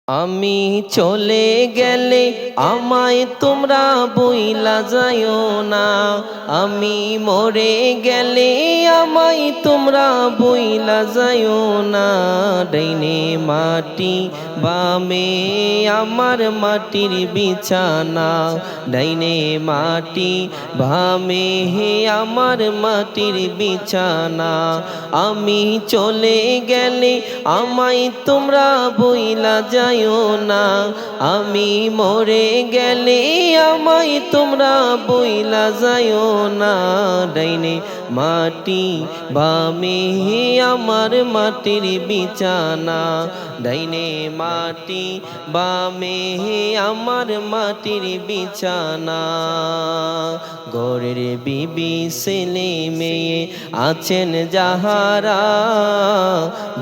আমি চলে গেলে আমায় তোমরা বইলা যাইও না। আমি মরে গেলে আমায় তোমরা বইলা যাইও না। ডাইনে মাটি বামে আমার মাটির বিছানা, ডাইনে মাটি বামে আমার মাটির বিছানা। আমি চলে গেলে আমায় তোমরা বইলা যাইও না। আমি মরে গেলে আমায় তোমরা বইলা যাইও না। ডাইনে মাটি বামে আমার মাটির বিছানা, ডাইনে মাটি বামে আমার মাটির বিছানা। ঘরের বিবি ছেলে মেয়ে আছেন যাহারা,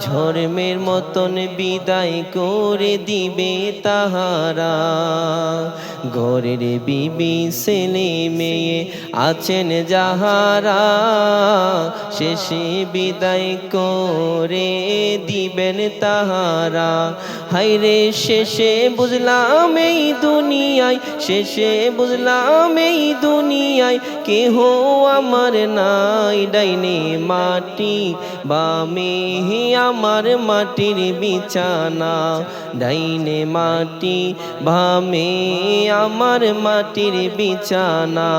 ঝড়মের মতন বিদায় করে দিবে তাহারা। ঘরের বিবি ছেলে মেয়ে আছেন যাহারা, শেষে বিদায় করে দিবেন তাহারা। হায়রে শেষে বুঝলাম এই দুনিয়ায়, শেষে বুঝলাম এই দুনিয়ায় কেহ আমার নাই। ডাইনে মাটি বামে আমার মাটির বিছানা, ডাইনে মাটি বামে আমার মাটির বিছানা।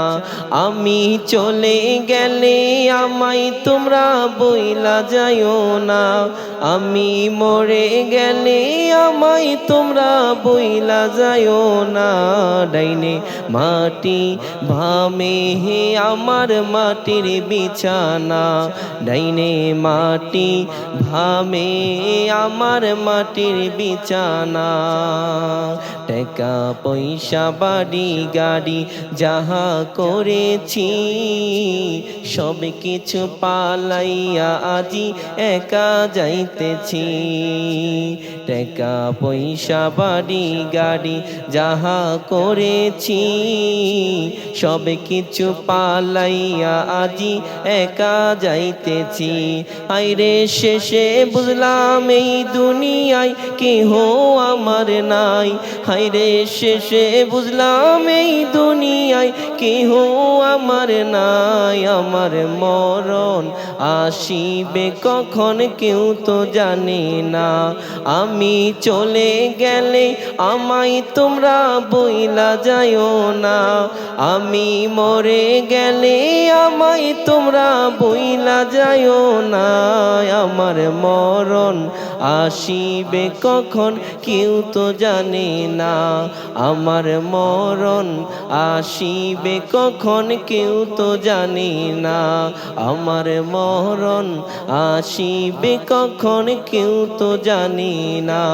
আমি চলে গেলে আমায় তোমরা বইলা যাইও না। আমি মরে গেলে আমায় তোমরা বইলা যাইও না। ডাইনে মাটি বামে আমার মাটির বিছানা, ডাইনে মাটি বামে আমার মাটির বিছানা। টাকা পয়সা বাড়ি গাড়ি যাহা করেছি, সব কিছু পালাইয়া আজি একা যাইতেছি। টাকা পয়সা বাড়ি গাড়ি যাহা করেছি, সব কিছু পালাইয়া আজি একা যাইতেছি। আইরে শেষে বুঝলাম এই দুনিয়ায় কেহ আমার নাই। হায়রে শেষে বুঝলাম এই দুনিয়ায় কেহ আমার নাই। আমার মরণ আসিবে কখন কেউ তো জানে না। আমি চলে গেলে আমায় তোমরা বইলা যাইও না। আমি মরে গেলে আমায় তোমরা বইলা যাইও না। আমার মরণ আসিবে কখন কেউ তো জানে না। আমার মরণ আসিবে কখন কেউ তো জানে না। আমার মরণ আসিবে কখন কেউ তো জানে না।